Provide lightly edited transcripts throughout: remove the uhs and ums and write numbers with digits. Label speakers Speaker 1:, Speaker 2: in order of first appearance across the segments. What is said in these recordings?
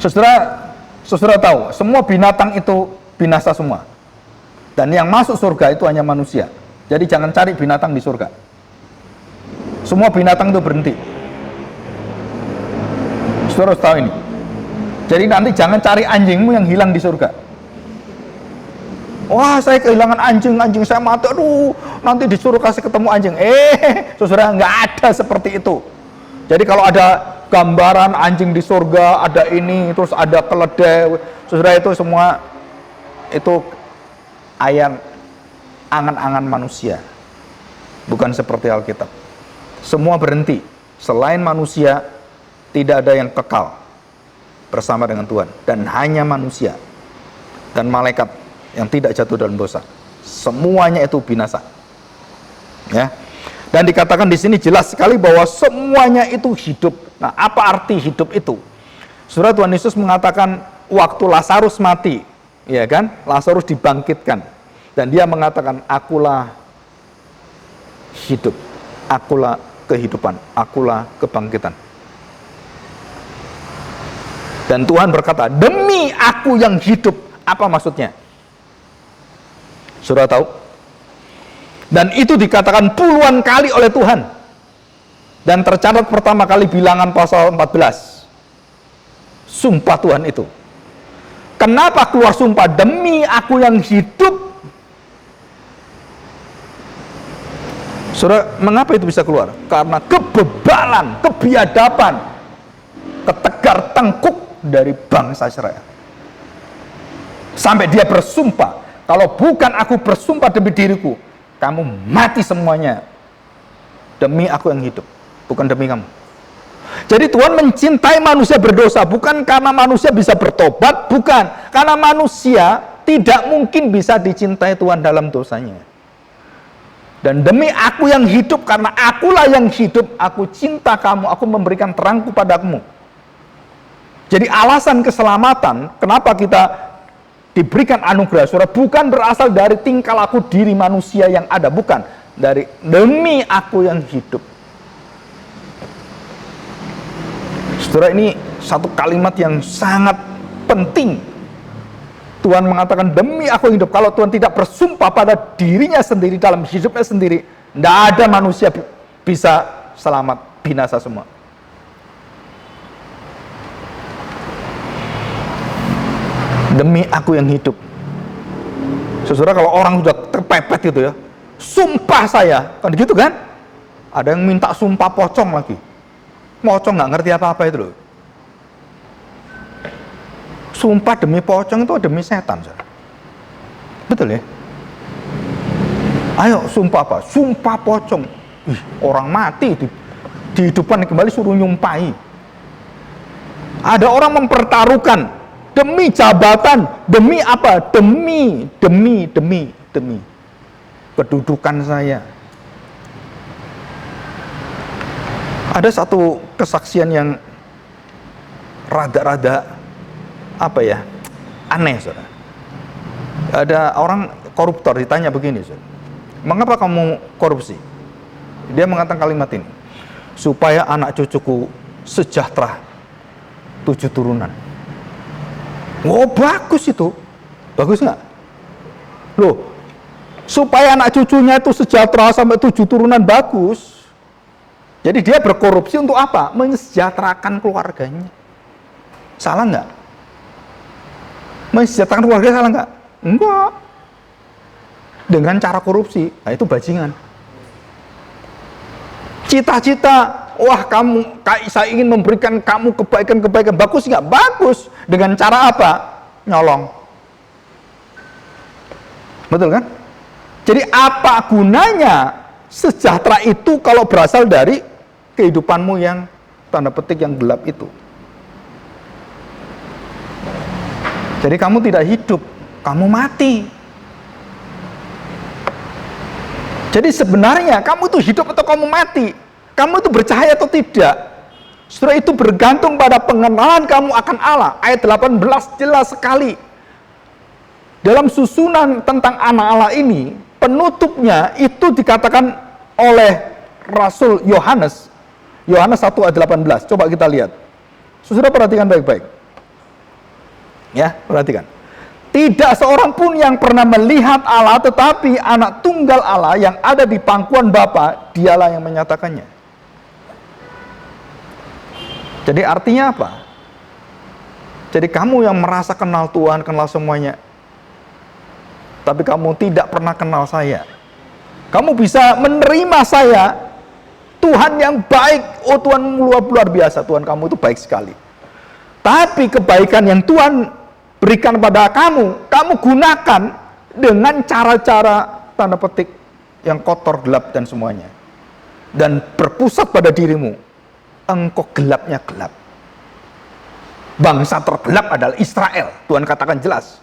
Speaker 1: Saudara tahu, semua binatang itu binasa semua. Dan yang masuk surga itu hanya manusia. Jadi jangan cari binatang di surga. Semua binatang itu berhenti. Saudara harus tahu ini. Jadi nanti jangan cari anjingmu yang hilang di surga. Wah, saya kehilangan anjing saya mati. Aduh, nanti disuruh kasih ketemu anjing. Saudara, nggak ada seperti itu. Jadi kalau ada gambaran anjing di surga, ada ini, terus ada keledai, saudara, itu semua itu angan-angan manusia. Bukan seperti Alkitab. Semua berhenti. Selain manusia, tidak ada yang kekal bersama dengan Tuhan. Dan hanya manusia dan malaikat yang tidak jatuh dalam dosa. Semuanya itu binasa. Ya. Dan dikatakan di sini jelas sekali bahwa semuanya itu hidup. Nah, apa arti hidup itu? Saudara, Tuhan Yesus mengatakan waktu Lazarus mati, ya kan? Lazarus dibangkitkan. Dan dia mengatakan, akulah hidup, akulah kehidupan, akulah kebangkitan. Dan Tuhan berkata, demi aku yang hidup. Apa maksudnya? Saudara tahu? Dan itu dikatakan puluhan kali oleh Tuhan. Dan tercatat pertama kali Bilangan pasal 14. Sumpah Tuhan itu. Kenapa keluar sumpah? Demi aku yang hidup. Saudara, mengapa itu bisa keluar? Karena kebebalan, kebiadaban, ketegar tengkuk dari bangsa Israel. Sampai dia bersumpah, kalau bukan aku bersumpah demi diriku, kamu mati semuanya. Demi aku yang hidup, bukan demi kamu. Jadi Tuhan mencintai manusia berdosa, bukan karena manusia bisa bertobat, bukan. Karena manusia tidak mungkin bisa dicintai Tuhan dalam dosanya. Dan demi aku yang hidup, karena akulah yang hidup, aku cinta kamu, aku memberikan terangku padamu. Jadi alasan keselamatan, kenapa kita diberikan anugerah, saudara, bukan berasal dari tingkah laku diri manusia yang ada, bukan. Dari demi aku yang hidup. Saudara, ini satu kalimat yang sangat penting. Tuhan mengatakan demi aku yang hidup. Kalau Tuhan tidak bersumpah pada dirinya sendiri, dalam hidupnya sendiri, tidak ada manusia bisa selamat, binasa semua. Demi aku yang hidup. Saudara, kalau orang sudah terpepet gitu ya, sumpah saya, kan gitu kan? Ada yang minta sumpah pocong lagi. Pocong nggak ngerti apa-apa itu loh. Sumpah demi pocong itu demi setan, saudara. Betul ya? Ayo sumpah apa? Sumpah pocong. Orang mati dihidupkan kembali, suruh nyumpahi. Ada orang mempertaruhkan demi jabatan, demi apa? Demi kedudukan saya. Ada satu kesaksian yang rada-rada apa ya? Aneh, saudara. Ada orang koruptor ditanya begini, saudara. Mengapa kamu korupsi? Dia mengatakan kalimat ini. Supaya anak cucuku sejahtera 7 turunan. Oh, bagus itu. Bagus nggak? Loh, supaya anak cucunya itu sejahtera sampai 7 turunan, bagus. Jadi dia berkorupsi untuk apa? Mensejahterakan keluarganya. Salah nggak? Mensejahterakan keluarga salah nggak? Enggak. Dengan cara korupsi, nah itu bajingan. Cita-cita, wah saya ingin memberikan kamu kebaikan-kebaikan, bagus nggak? Bagus. Dengan cara apa? Nyolong. Betul kan? Jadi apa gunanya sejahtera itu kalau berasal dari kehidupanmu yang tanda petik yang gelap itu? Jadi kamu tidak hidup, kamu mati. Jadi sebenarnya kamu itu hidup atau kamu mati? Kamu itu bercahaya atau tidak? Saudara, itu bergantung pada pengenalan kamu akan Allah. Ayat 18 jelas sekali. Dalam susunan tentang anak Allah ini, penutupnya itu dikatakan oleh Rasul Yohanes. Yohanes 1 ayat 18. Coba kita lihat. Saudara perhatikan baik-baik. Ya, perhatikan. Tidak seorang pun yang pernah melihat Allah, tetapi anak tunggal Allah yang ada di pangkuan Bapa, dialah yang menyatakannya. Jadi artinya apa? Jadi kamu yang merasa kenal Tuhan, kenal semuanya, tapi kamu tidak pernah kenal saya. Kamu bisa menerima saya, Tuhan yang baik, oh Tuhan luar biasa, Tuhan kamu itu baik sekali. Tapi kebaikan yang Tuhan berikan pada kamu gunakan dengan cara-cara tanda petik yang kotor, gelap dan semuanya. Dan berpusat pada dirimu, engkau gelapnya gelap. Bangsa tergelap adalah Israel, Tuhan katakan jelas.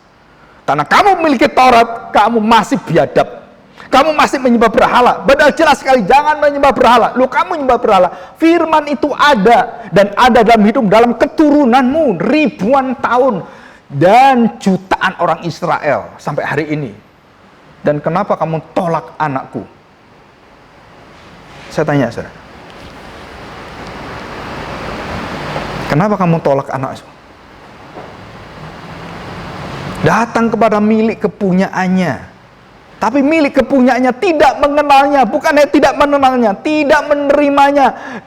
Speaker 1: Karena kamu memiliki Taurat, kamu masih biadab. Kamu masih menyembah berhala. Padahal jelas sekali, jangan menyembah berhala. Loh, kamu menyembah berhala. Firman itu ada, dan ada dalam hidup, dalam keturunanmu ribuan tahun. Dan jutaan orang Israel sampai hari ini. Dan kenapa kamu tolak anakku? Saya tanya, saudara. Kenapa kamu tolak anakku? Datang kepada milik kepunyaannya, tapi milik kepunyaannya tidak mengenalnya. Bukannya tidak mengenalnya, tidak menerimanya.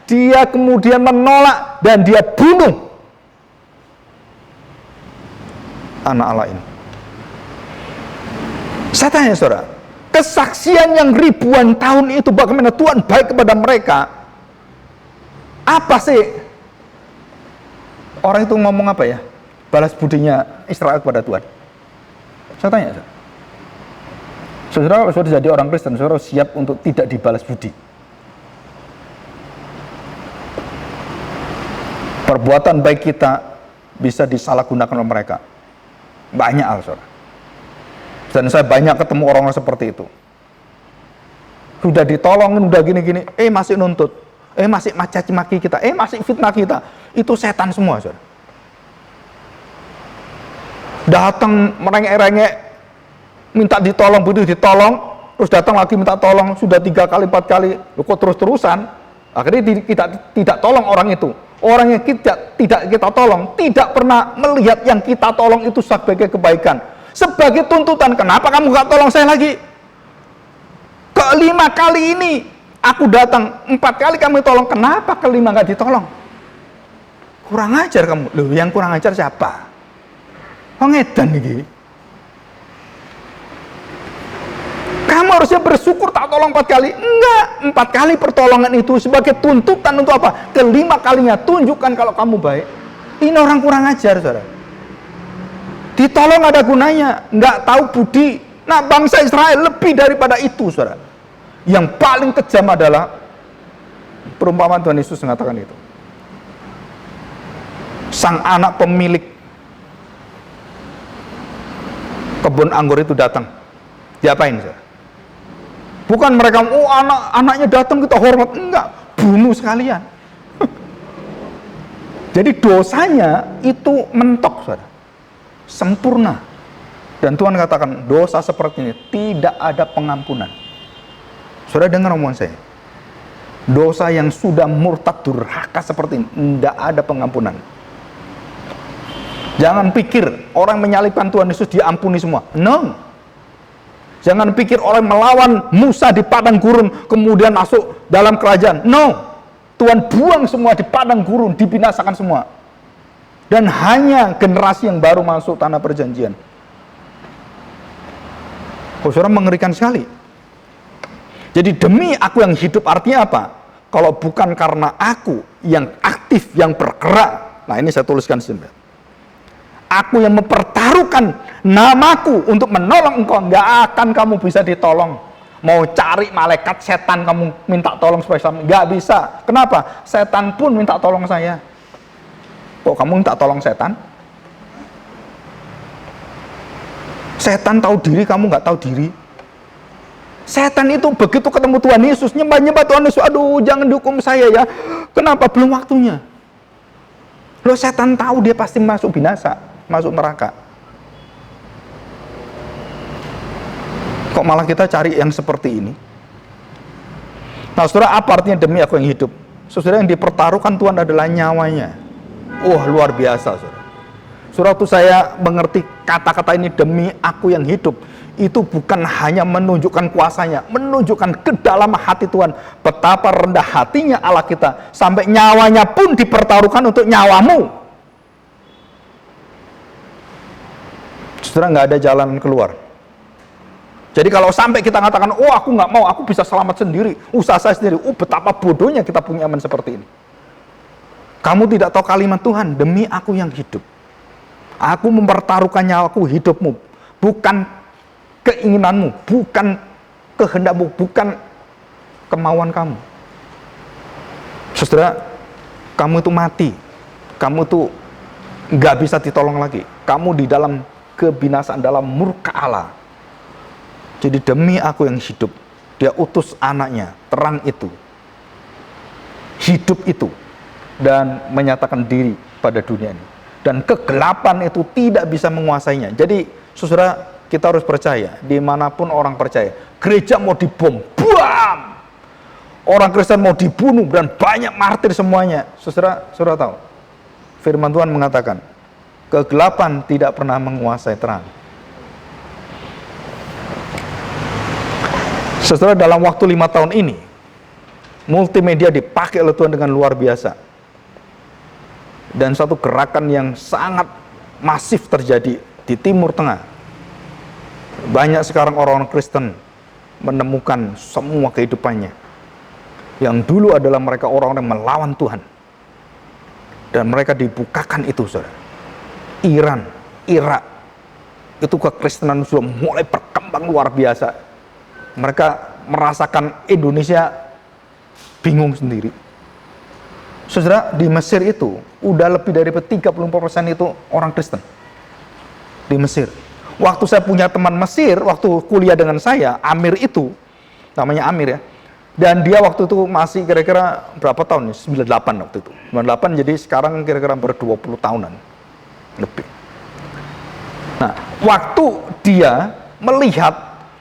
Speaker 1: Dia kemudian menolak dan dia bunuh anak Allah ini. Saya tanya saudara, kesaksian yang ribuan tahun itu bagaimana Tuhan baik kepada mereka? Apa sih orang itu ngomong apa ya? Balas budinya Israel kepada Tuhan. Saya tanya saudara, saudara jadi orang Kristen, saudara siap untuk tidak dibalas budi. Perbuatan baik kita bisa disalahgunakan oleh mereka. Banyak hal, saudara. Dan saya banyak ketemu orang-orang seperti itu. Sudah ditolongin, udah gini-gini, masih nuntut, masih caci maki kita, masih fitnah kita. Itu setan semua, saudara. Datang merengek-rengek, minta ditolong, butuh ditolong, terus datang lagi minta tolong, sudah 3 kali, 4 kali, kok terus-terusan. Akhirnya kita tidak tolong orang itu. Orang yang tidak kita tolong tidak pernah melihat yang kita tolong itu sebagai kebaikan, sebagai tuntutan. Kenapa kamu gak tolong saya lagi? Kelima kali ini aku datang, 4 kali kamu tolong, kenapa kelima gak ditolong? Kurang ajar kamu. Loh, yang kurang ajar siapa? Pengedan ini. Kamu harusnya bersyukur tak tolong 4 kali. Enggak, 4 kali pertolongan itu sebagai tuntutan untuk apa? Kelima kalinya tunjukkan kalau kamu baik. Ini orang kurang ajar, saudara. Ditolong ada gunanya, enggak tahu budi. Nah, bangsa Israel lebih daripada itu, saudara. Yang paling kejam adalah perumpamaan Tuhan Yesus mengatakan itu. Sang anak pemilik kebun anggur itu datang. Diapain, saudara? Bukan mereka, anaknya datang kita hormat. Enggak, bunuh sekalian. Jadi dosanya itu mentok, saudara. Sempurna. Dan Tuhan katakan, dosa seperti ini tidak ada pengampunan. Saudara dengar omongan saya. Dosa yang sudah murtad durhaka seperti ini, tidak ada pengampunan. Jangan pikir orang menyalibkan Tuhan Yesus diampuni semua. No. Jangan pikir orang melawan Musa di padang gurun kemudian masuk dalam kerajaan. No. Tuhan buang semua di padang gurun, dibinasakan semua. Dan hanya generasi yang baru masuk tanah perjanjian. Saudara, mengerikan sekali. Jadi demi aku yang hidup artinya apa? Kalau bukan karena aku yang aktif, yang bergerak. Nah, ini saya tuliskan di sini. Aku yang mempertaruhkan namaku untuk menolong engkau, nggak akan kamu bisa ditolong. Mau cari malaikat setan kamu minta tolong supaya sama, nggak bisa. Kenapa? Setan pun minta tolong saya. Kok kamu minta tolong setan? Setan tahu diri, kamu nggak tahu diri. Setan itu begitu ketemu Tuhan Yesus, nyembah Tuhan Yesus, aduh jangan dihukum saya ya. Kenapa? Belum waktunya. Loh, setan tahu dia pasti masuk binasa, masuk neraka. Kok malah kita cari yang seperti ini? Nah, saudara, apa artinya demi aku yang hidup? Saudara, yang dipertaruhkan Tuhan adalah nyawanya. Luar biasa, saudara. Saudara, waktu saya mengerti kata-kata ini, demi aku yang hidup, itu bukan hanya menunjukkan kuasanya, menunjukkan ke dalam hati Tuhan, betapa rendah hatinya Allah kita, sampai nyawanya pun dipertaruhkan untuk nyawamu. Saudara, nggak ada jalan keluar. Jadi kalau sampai kita mengatakan, oh aku nggak mau, aku bisa selamat sendiri, usaha saya sendiri, betapa bodohnya kita punya iman seperti ini. Kamu tidak tahu kalimat Tuhan, demi aku yang hidup, aku mempertaruhkan nyawaku, hidupmu, bukan keinginanmu, bukan kehendakmu, bukan kemauan kamu. Saudara, kamu itu mati, kamu itu nggak bisa ditolong lagi, kamu di dalam kebinasaan, dalam murka Allah. Jadi demi aku yang hidup, dia utus anaknya, terang itu, hidup itu, dan menyatakan diri pada dunia ini. Dan kegelapan itu tidak bisa menguasainya. Jadi saudara, kita harus percaya, dimanapun orang percaya, gereja mau dibom, bam! Orang Kristen mau dibunuh, dan banyak martir semuanya. Saudara tahu, firman Tuhan mengatakan, kegelapan tidak pernah menguasai terang. Saudara, dalam waktu 5 tahun ini, multimedia dipakai oleh Tuhan dengan luar biasa. Dan satu gerakan yang sangat masif terjadi di Timur Tengah. Banyak sekarang orang-orang Kristen menemukan semua kehidupannya. Yang dulu adalah mereka orang-orang yang melawan Tuhan. Dan mereka dibukakan itu, saudara. Iran, Irak, itu kekristenan sudah mulai berkembang luar biasa. Mereka merasakan Indonesia bingung sendiri. Saudara, di Mesir itu udah lebih dari 34% itu orang Kristen. Di Mesir. Waktu saya punya teman Mesir, waktu kuliah dengan saya, Amir itu, namanya Amir ya. Dan dia waktu itu masih kira-kira berapa tahun ya? 98 waktu itu. 98, jadi sekarang kira-kira ber-20 tahunan lebih. Nah, waktu dia melihat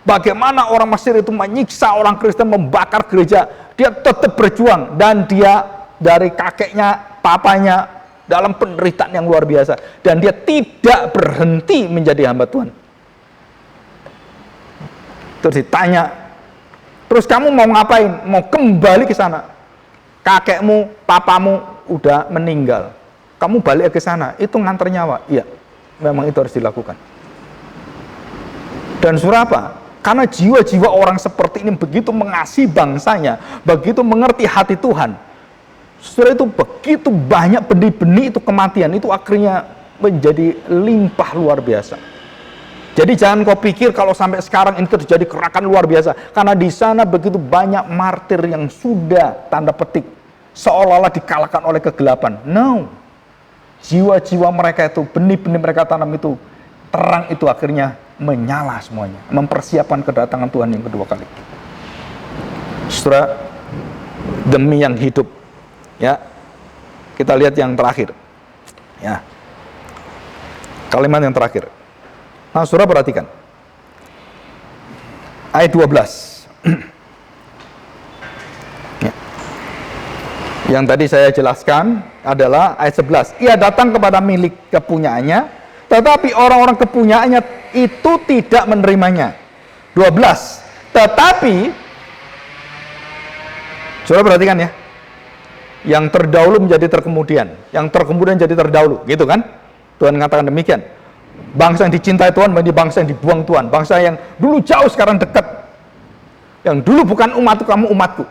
Speaker 1: bagaimana orang Mesir itu menyiksa orang Kristen, membakar gereja, dia tetap berjuang, dan dia dari kakeknya, papanya dalam penderitaan yang luar biasa, dan dia tidak berhenti menjadi hamba Tuhan. Terus ditanya, terus kamu mau ngapain? Mau kembali ke sana? Kakekmu, papamu udah meninggal, kamu balik ke sana, itu nganter nyawa. Iya, memang itu harus dilakukan. Dan surah apa? Karena jiwa-jiwa orang seperti ini begitu mengasihi bangsanya, begitu mengerti hati Tuhan. Setelah itu begitu banyak benih-benih itu kematian, itu akhirnya menjadi limpah luar biasa. Jadi jangan kau pikir kalau sampai sekarang ini terjadi gerakan luar biasa, karena di sana begitu banyak martir yang sudah tanda petik seolah-olah dikalahkan oleh kegelapan. No, jiwa-jiwa mereka itu, benih-benih mereka tanam itu, terang itu akhirnya menyala semuanya, mempersiapkan kedatangan Tuhan yang kedua kali. Saudara, demi yang hidup, ya, kita lihat yang terakhir, ya, kalimat yang terakhir. Nah, saudara perhatikan, ayat 12. Ya. Yang tadi saya jelaskan adalah ayat 11. Ia datang kepada milik kepunyaannya, tetapi orang-orang kepunyaannya itu tidak menerimanya. 12. Tetapi, saudara perhatikan ya, yang terdahulu menjadi terkemudian, yang terkemudian jadi terdahulu, gitu kan? Tuhan mengatakan demikian. Bangsa yang dicintai Tuhan menjadi bangsa yang dibuang Tuhan. Bangsa yang dulu jauh sekarang dekat. Yang dulu bukan umatku, kamu umatku.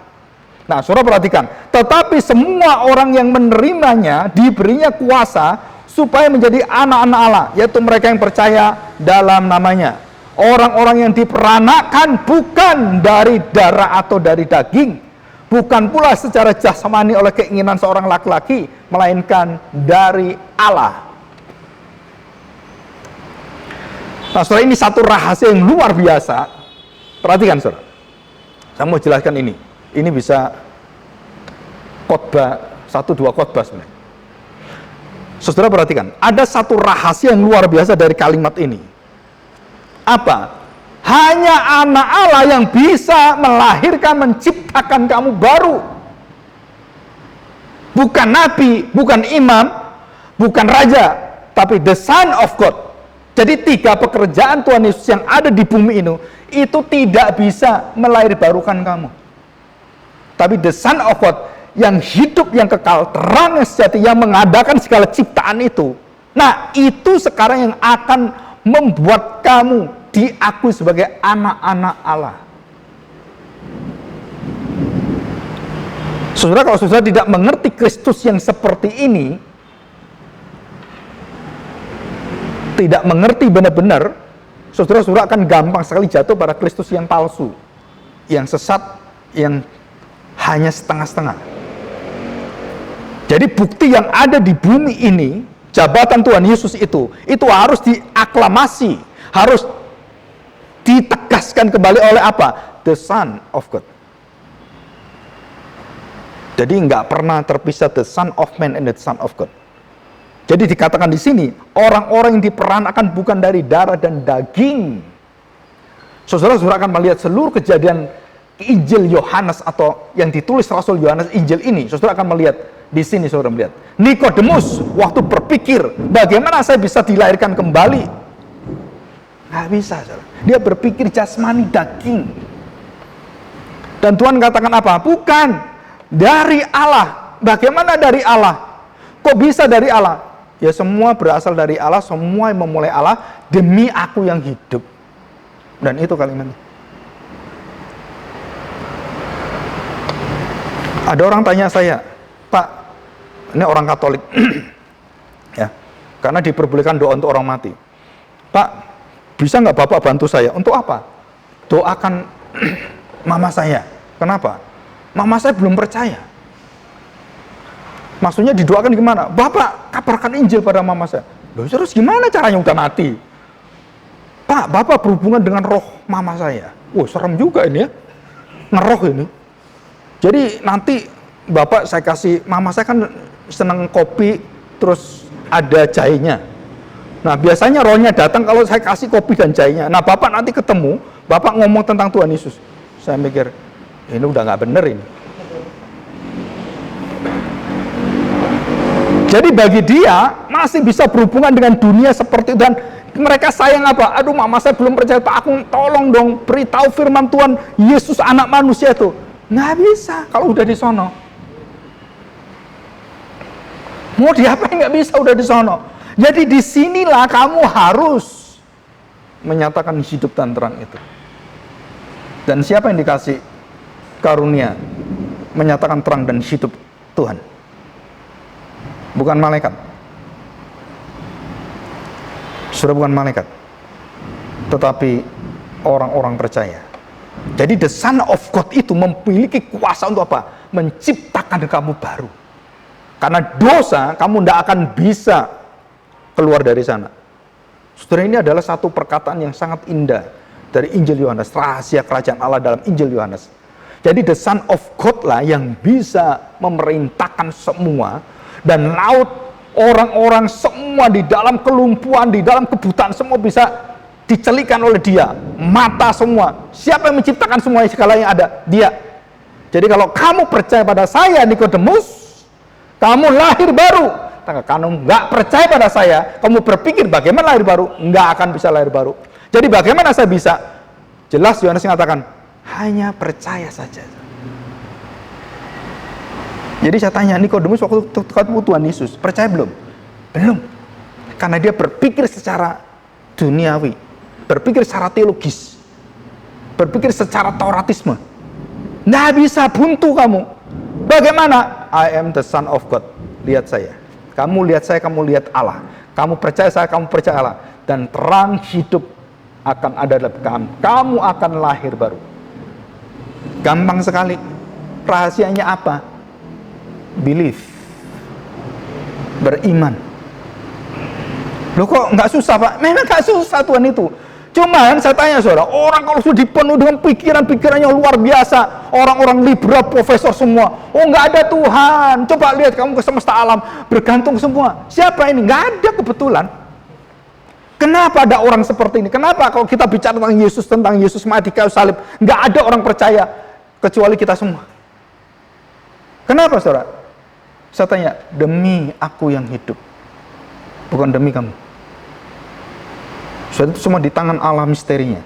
Speaker 1: Nah, saudara perhatikan. Tetapi semua orang yang menerimanya diberinya kuasa supaya menjadi anak-anak Allah, yaitu mereka yang percaya dalam namanya. Orang-orang yang diperanakan bukan dari darah atau dari daging, bukan pula secara jasmani oleh keinginan seorang laki-laki, melainkan dari Allah. Nah, saudara, ini satu rahasia yang luar biasa. Perhatikan, saudara. Saya mau jelaskan ini. Ini bisa khotbah, 1-2 khotbah sebenarnya. Saudara perhatikan, ada satu rahasia yang luar biasa dari kalimat ini. Apa? Hanya anak Allah yang bisa melahirkan, menciptakan kamu baru. Bukan nabi, bukan imam, bukan raja, tapi the Son of God. Jadi 3 pekerjaan Tuhan Yesus yang ada di bumi ini, itu tidak bisa melahirbarukan kamu. Tapi the Son of God, yang hidup, yang kekal, terang yang sejati, yang mengadakan segala ciptaan itu. Nah, itu sekarang yang akan membuat kamu diakui sebagai anak-anak Allah. Saudara, kalau saudara tidak mengerti Kristus yang seperti ini, tidak mengerti benar-benar, saudara-saudara akan gampang sekali jatuh pada Kristus yang palsu, yang sesat, yang hanya setengah-setengah. Jadi bukti yang ada di bumi ini, jabatan Tuhan Yesus itu harus diaklamasi, harus ditegaskan kembali oleh apa? The Son of God. Jadi nggak pernah terpisah the Son of Man and the Son of God. Jadi dikatakan di sini, orang-orang yang diperanakan bukan dari darah dan daging. Saudara-saudara akan melihat seluruh kejadian Injil Yohanes atau yang ditulis Rasul Yohanes Injil ini. Saudara akan melihat di sini, saudara melihat Nikodemus waktu berpikir, bagaimana saya bisa dilahirkan kembali? Nggak bisa, saudara. Dia berpikir jasmani daging. Dan Tuhan katakan apa? Bukan dari Allah. Bagaimana dari Allah? Kok bisa dari Allah? Ya semua berasal dari Allah, semua yang memulai Allah, demi aku yang hidup. Dan itu kalimatnya. Ada orang tanya saya, Pak, ini orang Katolik, ya, karena diperbolehkan doa untuk orang mati. Pak, bisa nggak Bapak bantu saya? Untuk apa? Doakan mama saya. Kenapa? Mama saya belum percaya. Maksudnya didoakan gimana? Bapak kabarkan Injil pada mama saya. Loh, terus gimana caranya udah mati? Pak, Bapak berhubungan dengan roh mama saya. Wah, serem juga ini ya. Ngeroh ini. Jadi nanti Bapak saya kasih, mama saya kan seneng kopi, terus ada jahenya. Nah, biasanya rohnya datang kalau saya kasih kopi dan jahenya. Nah, Bapak nanti ketemu, Bapak ngomong tentang Tuhan Yesus. Saya mikir, ini udah nggak bener ini. Jadi bagi dia masih bisa berhubungan dengan dunia seperti itu, dan mereka sayang apa? Aduh, mama saya belum percaya, Pak, aku tolong dong beritahu firman Tuhan, Yesus anak manusia itu. Nggak bisa kalau udah di sono. Mau diapain nggak bisa udah di sono. Jadi disinilah kamu harus menyatakan hidup dan terang itu. Dan siapa yang dikasih karunia menyatakan terang dan hidup? Tuhan. Bukan malaikat. Sudah bukan malaikat, tetapi orang-orang percaya. Jadi the Son of God itu memiliki kuasa untuk apa? Menciptakan kamu baru. Karena dosa, kamu tidak akan bisa keluar dari sana. Saudara, ini adalah satu perkataan yang sangat indah dari Injil Yohanes, rahasia kerajaan Allah dalam Injil Yohanes. Jadi the Son of God lah yang bisa memerintahkan semua, dan laut, orang-orang semua di dalam kelumpuhan, di dalam kebutaan, semua bisa dicelikan oleh dia. Mata semua. Siapa yang menciptakan semua segala yang ada? Dia. Jadi kalau kamu percaya pada saya, Nikodemus, kamu lahir baru. Kamu nggak percaya pada saya, kamu berpikir bagaimana lahir baru? Nggak akan bisa lahir baru. Jadi bagaimana saya bisa? Jelas Yohanes mengatakan, hanya percaya saja. Jadi saya tanya, Nikodemus waktu ketemu Tuhan Yesus, percaya belum? Belum. Karena dia berpikir secara duniawi, berpikir secara teologis, berpikir secara Tauratisme. Nggak bisa, buntu kamu. Bagaimana? I am the Son of God. Lihat saya. Kamu lihat saya, kamu lihat Allah. Kamu percaya saya, kamu percaya Allah. Dan terang hidup akan ada dalam kamu. Kamu akan lahir baru. Gampang sekali. Rahasianya apa? Believe. Beriman. Loh kok nggak susah, Pak? Memang nggak susah Tuhan itu. Cuman saya tanya saudara, orang kalau sudah dipenuhi dengan pikiran-pikirannya luar biasa, orang-orang liberal, profesor semua, oh nggak ada Tuhan, coba lihat kamu ke semesta alam, bergantung semua. Siapa ini? Nggak ada kebetulan. Kenapa ada orang seperti ini? Kenapa kalau kita bicara tentang Yesus mati kayu salib, nggak ada orang percaya kecuali kita semua? Kenapa saudara? Saya tanya, demi aku yang hidup. Bukan bukan demi kamu. Saudara, itu semua di tangan Allah misterinya.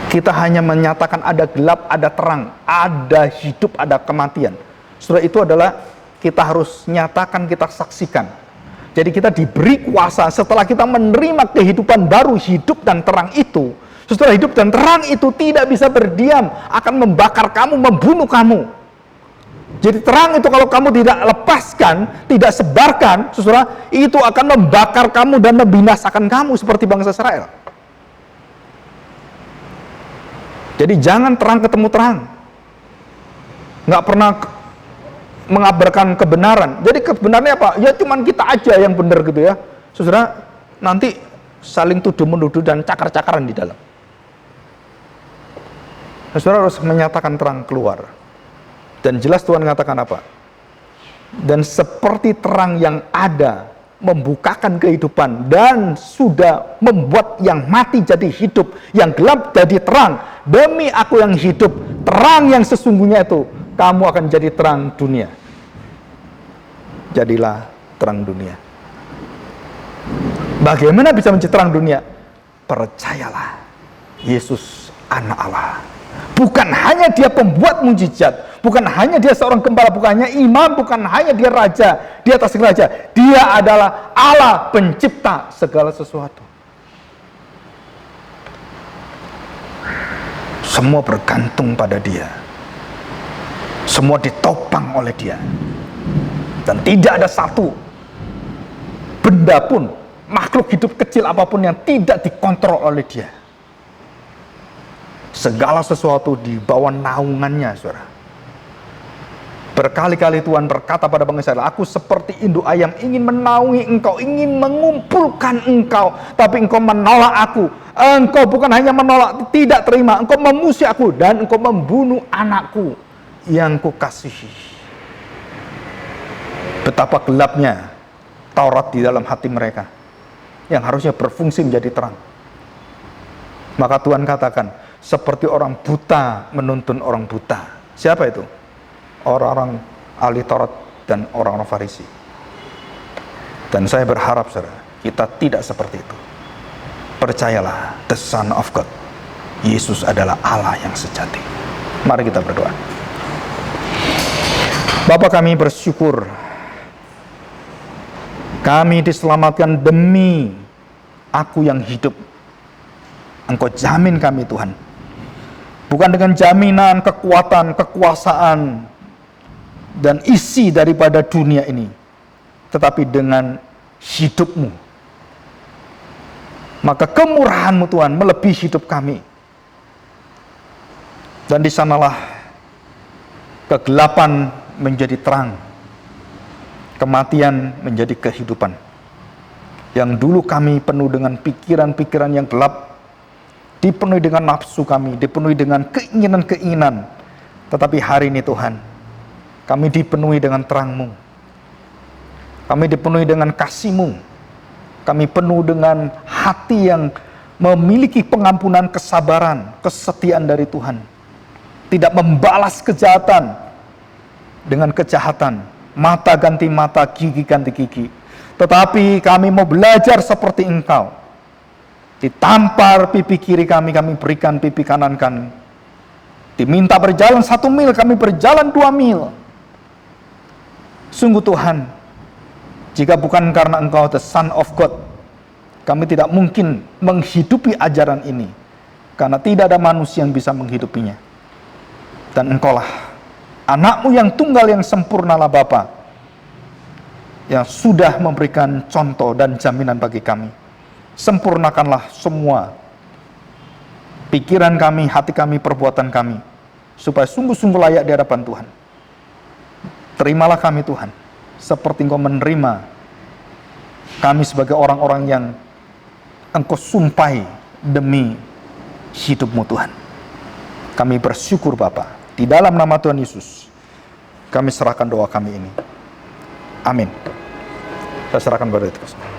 Speaker 1: Kita hanya menyatakan ada gelap, ada terang, ada hidup, ada kematian. Saudara, itu adalah kita harus nyatakan, kita saksikan. Jadi kita diberi kuasa setelah kita menerima kehidupan baru, hidup dan terang itu. Saudara, hidup dan terang itu tidak bisa berdiam, akan membakar kamu, membunuh kamu. Jadi terang itu kalau kamu tidak lepaskan, tidak sebarkan, saudara, itu akan membakar kamu dan membinasakan kamu seperti bangsa Israel. Jadi jangan terang ketemu terang. Nggak pernah mengabarkan kebenaran. Jadi kebenarannya apa? Ya cuman kita aja yang benar gitu ya. Saudara, nanti saling tuduh-menuduh dan cakar-cakaran di dalam. Saudara harus menyatakan terang keluar. Dan jelas Tuhan mengatakan apa? Dan seperti terang yang ada, membukakan kehidupan, dan sudah membuat yang mati jadi hidup, yang gelap jadi terang. Demi aku yang hidup, terang yang sesungguhnya itu, kamu akan jadi terang dunia. Jadilah terang dunia. Bagaimana bisa menjadi terang dunia? Percayalah, Yesus anak Allah. Bukan hanya dia pembuat mujizat, bukan hanya dia seorang gembala, bukan hanya imam, bukan hanya dia raja di atas raja. Dia adalah Allah pencipta segala sesuatu. Semua bergantung pada dia. Semua ditopang oleh dia. Dan tidak ada satu benda pun, makhluk hidup kecil apapun yang tidak dikontrol oleh dia. Segala sesuatu di bawah naungannya, saudara. Berkali-kali Tuhan berkata pada bangsa Israel, aku seperti induk ayam ingin menaungi engkau, ingin mengumpulkan engkau, tapi engkau menolak aku. Engkau bukan hanya menolak, tidak terima, engkau memusuhi aku, dan engkau membunuh anakku yang kukasihi. Betapa gelapnya Taurat di dalam hati mereka, yang harusnya berfungsi menjadi terang. Maka Tuhan katakan, seperti orang buta menuntun orang buta. Siapa itu? Orang-orang ahli Taurat dan orang-orang Farisi. Dan saya berharap, saudara, kita tidak seperti itu. Percayalah, the Son of God, Yesus adalah Allah yang sejati. Mari kita berdoa. Bapa, kami bersyukur, kami diselamatkan demi aku yang hidup. Engkau jamin kami, Tuhan. Bukan dengan jaminan, kekuatan, kekuasaan, dan isi daripada dunia ini, tetapi dengan hidup-Mu. Maka kemurahan-Mu, Tuhan, melebihi hidup kami. Dan di sanalah kegelapan menjadi terang, kematian menjadi kehidupan. Yang dulu kami penuh dengan pikiran-pikiran yang gelap, dipenuhi dengan nafsu kami, dipenuhi dengan keinginan-keinginan. Tetapi hari ini, Tuhan, kami dipenuhi dengan terang-Mu. Kami dipenuhi dengan kasih-Mu. Kami penuh dengan hati yang memiliki pengampunan, kesabaran, kesetiaan dari Tuhan. Tidak membalas kejahatan dengan kejahatan. Mata ganti mata, gigi ganti gigi. Tetapi kami mau belajar seperti Engkau. Ditampar pipi kiri kami, kami berikan pipi kanan kami. Diminta berjalan 1 mil, kami berjalan 2 mil. Sungguh Tuhan, jika bukan karena Engkau the Son of God, kami tidak mungkin menghidupi ajaran ini. Karena tidak ada manusia yang bisa menghidupinya. Dan Engkaulah anak-Mu yang tunggal yang sempurnalah Bapa, yang sudah memberikan contoh dan jaminan bagi kami. Sempurnakanlah semua pikiran kami, hati kami, perbuatan kami, supaya sungguh-sungguh layak di hadapan Tuhan. Terimalah kami, Tuhan, seperti Engkau menerima kami sebagai orang-orang yang Engkau sumpahi demi hidup-Mu, Tuhan. Kami bersyukur, Bapa. Di dalam nama Tuhan Yesus, kami serahkan doa kami ini. Amin. Saya serahkan kepada Tuhan.